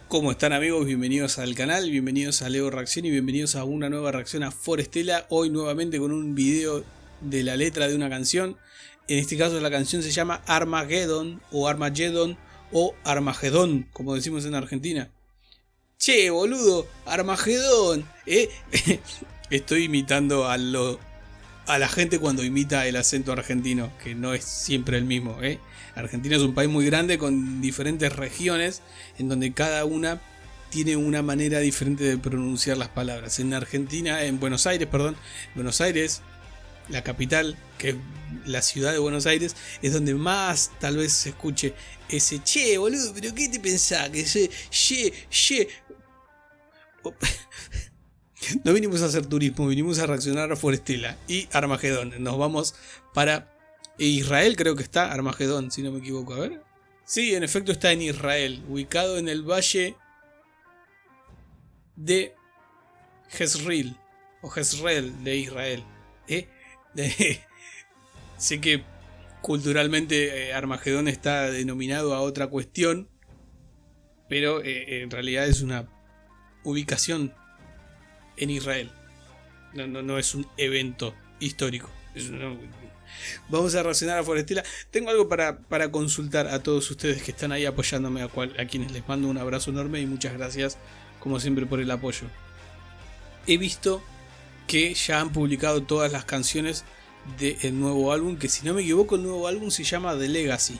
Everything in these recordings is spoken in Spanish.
¿Cómo están, amigos? Bienvenidos al canal, bienvenidos a Leo Reacción y bienvenidos a una nueva reacción a Forestella. Hoy nuevamente con un video de la letra de una canción. En este caso la canción se llama Armageddon o Armageddon o Armagedón, como decimos en Argentina. Che, boludo, Armagedón, Estoy imitando a la gente cuando imita el acento argentino, que no es siempre el mismo, Argentina es un país muy grande con diferentes regiones en donde cada una tiene una manera diferente de pronunciar las palabras. En Argentina, en Buenos Aires, la capital, que es la ciudad de Buenos Aires, es donde más tal vez se escuche ese che, boludo, pero ¿qué te pensás? Que ese che. No vinimos a hacer turismo, vinimos a reaccionar a Forestella y Armagedón. Nos vamos para Israel, creo que está Armagedón, si no me equivoco. A ver. Sí, en efecto está en Israel, ubicado en el valle de Jezreel, o Jezreel de Israel. Sé que culturalmente Armagedón está denominado a otra cuestión, pero en realidad es una ubicación en Israel. No es un evento histórico. Vamos a reaccionar a Forestella. Tengo algo para consultar a todos ustedes que están ahí apoyándome, a quienes les mando un abrazo enorme y muchas gracias como siempre por el apoyo. He visto que ya han publicado todas las canciones del nuevo álbum, que si no me equivoco el nuevo álbum se llama The Legacy.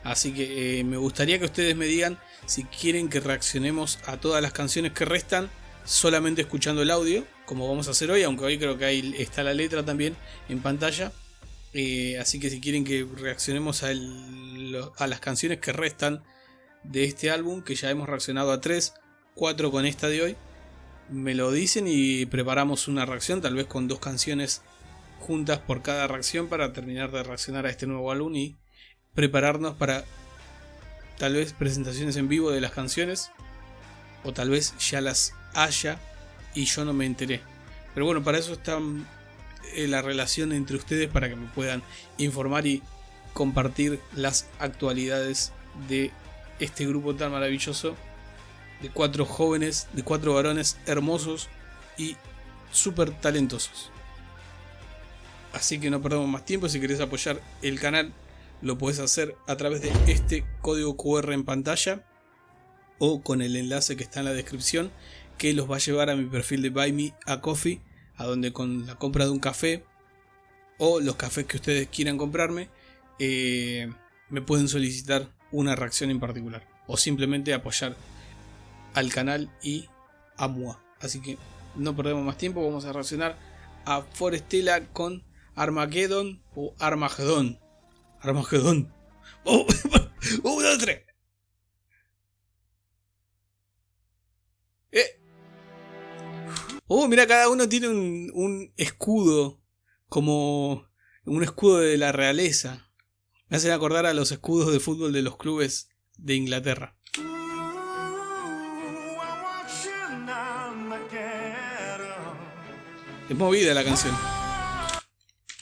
Así que me gustaría que ustedes me digan si quieren que reaccionemos a todas las canciones que restan solamente escuchando el audio, como vamos a hacer hoy, aunque hoy creo que ahí está la letra también en pantalla. Así que si quieren que reaccionemos a las canciones que restan de este álbum, que ya hemos reaccionado a 3, 4 con esta de hoy, me lo dicen y preparamos una reacción, tal vez con 2 canciones juntas por cada reacción, para terminar de reaccionar a este nuevo álbum y prepararnos para tal vez presentaciones en vivo de las canciones, o tal vez ya las haya y yo no me enteré. Pero bueno, para eso está la relación entre ustedes, para que me puedan informar y compartir las actualidades de este grupo tan maravilloso de 4 jóvenes, de 4 varones hermosos y súper talentosos. Así que no perdamos más tiempo. Si querés apoyar el canal, lo podés hacer a través de este código QR en pantalla o con el enlace que está en la descripción, que los va a llevar a mi perfil de Buy Me a Coffee, a donde con la compra de un café o los cafés que ustedes quieran comprarme, me pueden solicitar una reacción en particular o simplemente apoyar al canal y a MUA. Así que no perdemos más tiempo, vamos a reaccionar a Forestella con Armageddon o Armagedón. Armagedón. ¡Oh! 1, 2, 3. Oh, mira, cada uno tiene un escudo, como un escudo de la realeza. Me hacen acordar a los escudos de fútbol de los clubes de Inglaterra. Es movida la canción.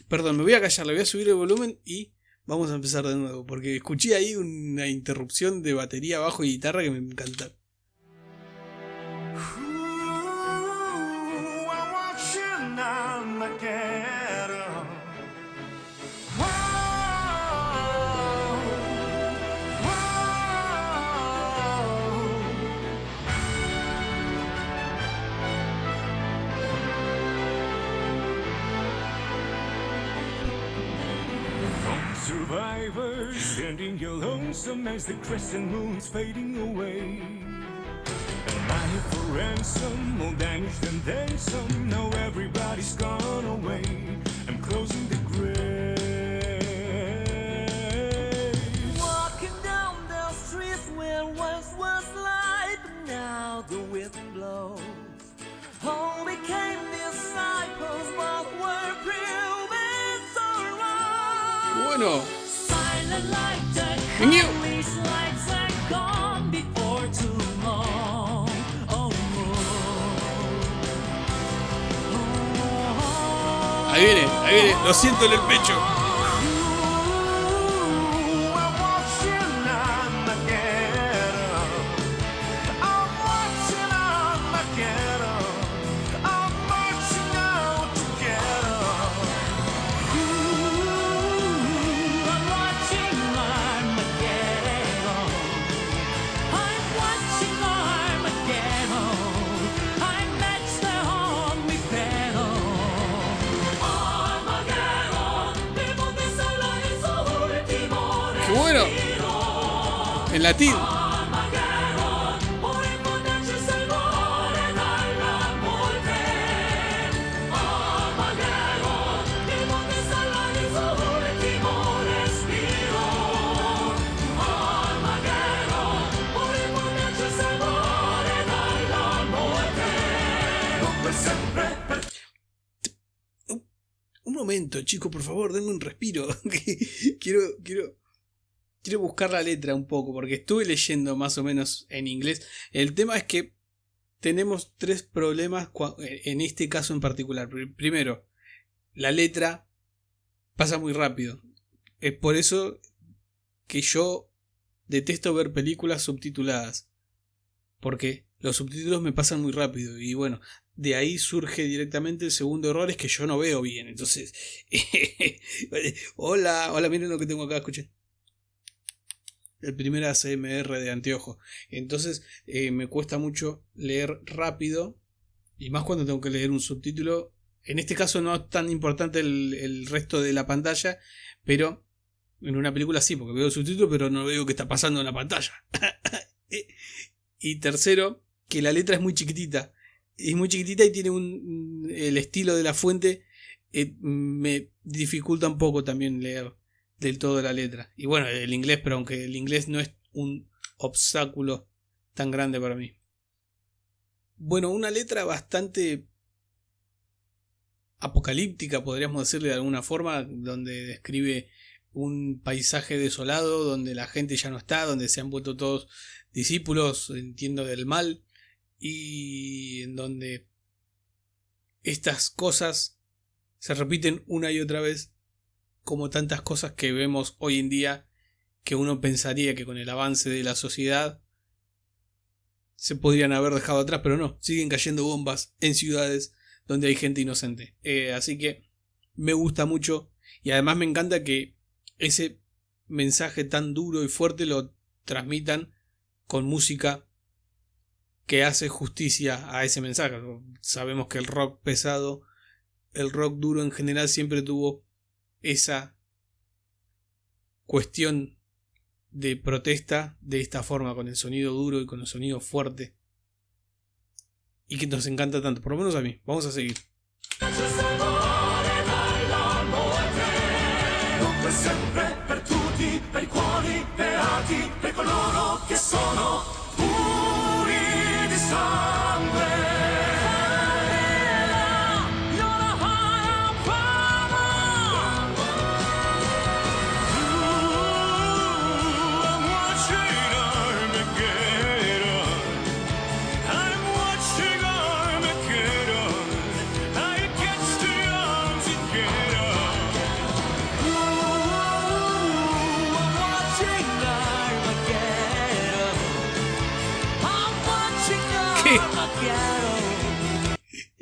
Perdón, me voy a callar, le voy a subir el volumen y vamos a empezar de nuevo, porque escuché ahí una interrupción de batería, bajo y guitarra que me encanta. Survivors standing here lonesome as the crescent moon's fading away. Am I here for ransom, all damaged and then some? Now everybody's gone away. I'm closing the grave. Walking down the streets where once was light, but now the wind blows. All became disciples, but were proven so wrong. Bueno. Silent like the New. Police lights are gone before too long. Oh, Ahí viene, lo siento en el pecho. en latín. Un momento, chicos, por favor, denme un respiro. Quiero buscar la letra un poco, porque estuve leyendo más o menos en inglés. El tema es que tenemos tres problemas en este caso en particular. Primero, la letra pasa muy rápido. Es por eso que yo detesto ver películas subtituladas, porque los subtítulos me pasan muy rápido. Y bueno, de ahí surge directamente el segundo error, es que yo no veo bien. Entonces, hola, miren lo que tengo acá, escuchen. El primer ASMR de anteojo. Entonces me cuesta mucho leer rápido, y más cuando tengo que leer un subtítulo. En este caso no es tan importante el resto de la pantalla, pero en una película sí, porque veo el subtítulo pero no veo qué está pasando en la pantalla. Y tercero, que la letra es muy chiquitita. Es muy chiquitita y tiene el estilo de la fuente. Me dificulta un poco también leer del todo la letra. Y bueno, el inglés, pero aunque el inglés no es un obstáculo tan grande para mí. Bueno, una letra bastante apocalíptica, podríamos decirle de alguna forma, donde describe un paisaje desolado, donde la gente ya no está, donde se han vuelto todos discípulos, entiendo, del mal, y en donde estas cosas se repiten una y otra vez, como tantas cosas que vemos hoy en día, que uno pensaría que con el avance de la sociedad se podrían haber dejado atrás, pero no, siguen cayendo bombas en ciudades donde hay gente inocente. Así que me gusta mucho, y además me encanta que ese mensaje tan duro y fuerte lo transmitan con música que hace justicia a ese mensaje. Sabemos que el rock pesado, el rock duro en general, siempre tuvo esa cuestión de protesta de esta forma, con el sonido duro y con el sonido fuerte, y que nos encanta tanto, por lo menos a mí. Vamos a seguir. Sempre per tutti, per i cuori beati, per coloro che sono puri di sangue.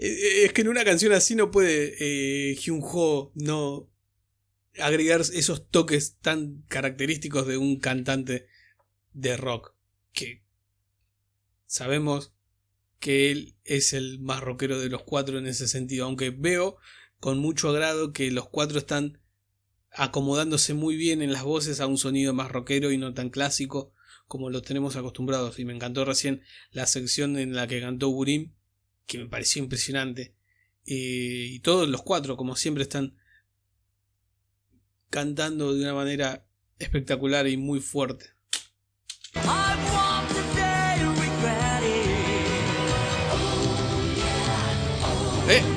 Es que en una canción así no puede Hyun-ho no agregar esos toques tan característicos de un cantante de rock, que sabemos que él es el más rockero de los cuatro en ese sentido, aunque veo con mucho agrado que los cuatro están acomodándose muy bien en las voces a un sonido más rockero y no tan clásico como lo tenemos acostumbrados. Y me encantó recién la sección en la que cantó Burim, que me pareció impresionante. Y todos los cuatro, como siempre, están cantando de una manera espectacular y muy fuerte.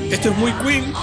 Esto es muy Queen.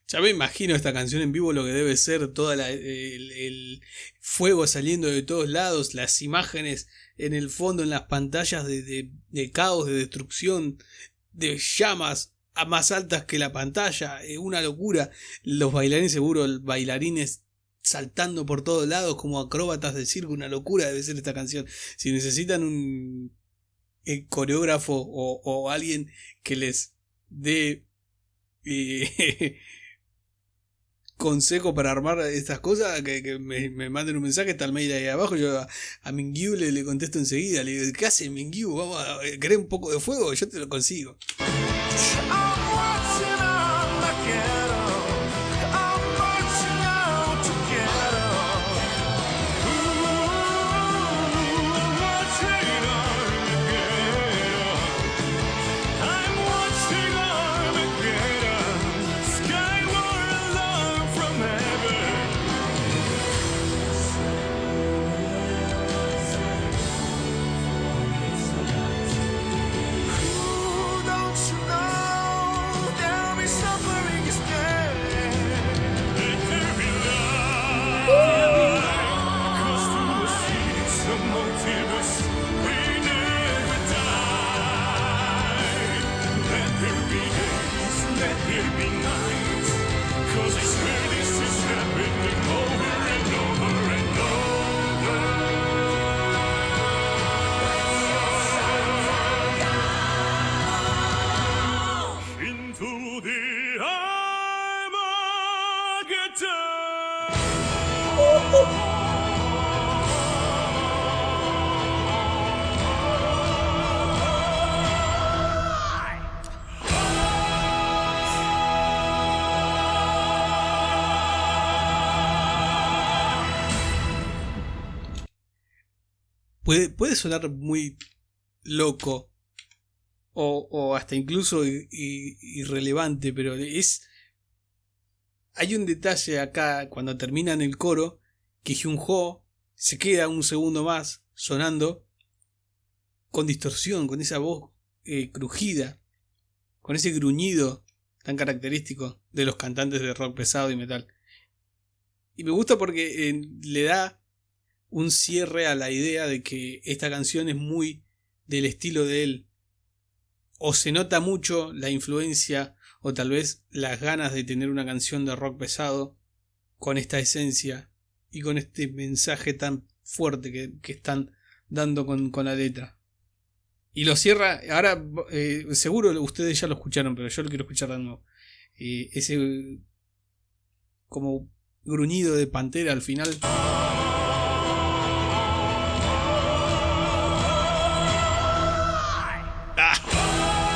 Ya me imagino esta canción en vivo, lo que debe ser toda el fuego saliendo de todos lados, las imágenes en el fondo, en las pantallas de caos, de destrucción, de llamas a más altas que la pantalla, una locura. Los bailarines, seguro, bailarines saltando por todos lados como acróbatas de circo, una locura debe ser esta canción. Si necesitan un coreógrafo o alguien que les dé consejo para armar estas cosas, que me manden un mensaje, está el mail ahí abajo. Yo a Mingyu le contesto enseguida, le digo, ¿qué hace Mingyu? Vamos a querer un poco de fuego, yo te lo consigo. Puede sonar muy loco o hasta incluso irrelevante, pero hay un detalle acá cuando terminan el coro, que Hyun-ho se queda un segundo más sonando con distorsión, con esa voz crujida, con ese gruñido tan característico de los cantantes de rock pesado y metal. Y me gusta porque le da un cierre a la idea de que esta canción es muy del estilo de él. O se nota mucho la influencia o tal vez las ganas de tener una canción de rock pesado con esta esencia y con este mensaje tan fuerte que están dando con la letra. Y lo cierra, ahora seguro ustedes ya lo escucharon, pero yo lo quiero escuchar de nuevo. Ese como gruñido de pantera al final.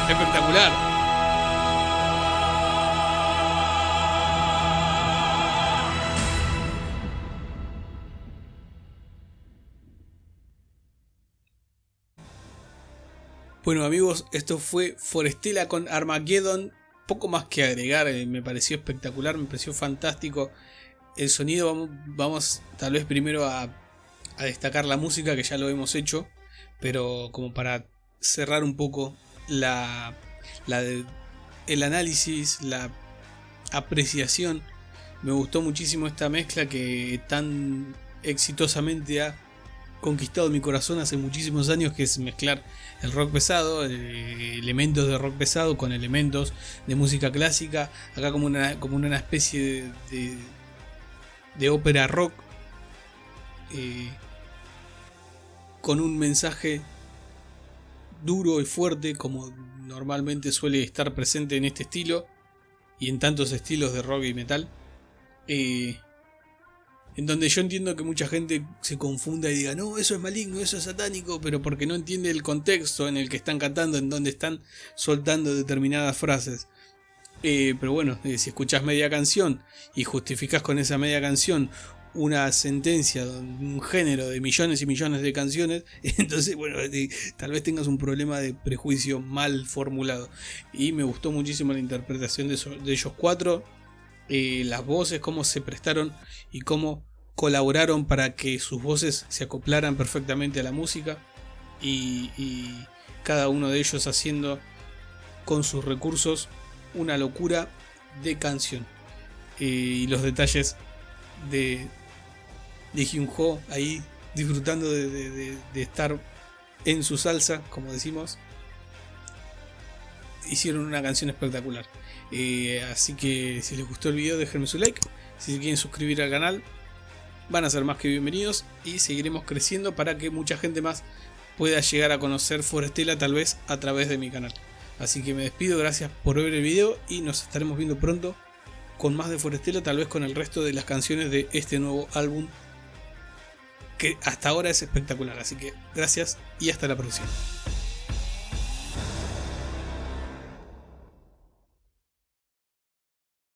Espectacular. Bueno amigos, esto fue Forestella con Armageddon. Poco más que agregar, me pareció espectacular, me pareció fantástico el sonido. Vamos tal vez primero a destacar la música, que ya lo hemos hecho, pero como para cerrar un poco el análisis, la apreciación. Me gustó muchísimo esta mezcla que tan exitosamente ha conquistado mi corazón hace muchísimos años, que es mezclar el rock pesado, elementos de rock pesado con elementos de música clásica, acá como una especie de ópera rock con un mensaje duro y fuerte, como normalmente suele estar presente en este estilo y en tantos estilos de rock y metal, en donde yo entiendo que mucha gente se confunda y diga, no, eso es maligno, eso es satánico, pero porque no entiende el contexto en el que están cantando, en donde están soltando determinadas frases. Pero bueno, si escuchás media canción y justificás con esa media canción una sentencia, un género de millones y millones de canciones, entonces bueno, tal vez tengas un problema de prejuicio mal formulado. Y me gustó muchísimo la interpretación de ellos cuatro, las voces, cómo se prestaron y cómo colaboraron para que sus voces se acoplaran perfectamente a la música, y cada uno de ellos haciendo con sus recursos una locura de canción. Y los detalles de Hyun Jo ahí disfrutando de estar en su salsa, como decimos. Hicieron una canción espectacular. Así que si les gustó el video, déjenme su like. Si se quieren suscribir al canal, van a ser más que bienvenidos. Y seguiremos creciendo para que mucha gente más pueda llegar a conocer Forestella, tal vez a través de mi canal. Así que me despido, gracias por ver el video y nos estaremos viendo pronto con más de Forestella, tal vez con el resto de las canciones de este nuevo álbum que hasta ahora es espectacular. Así que gracias y hasta la próxima.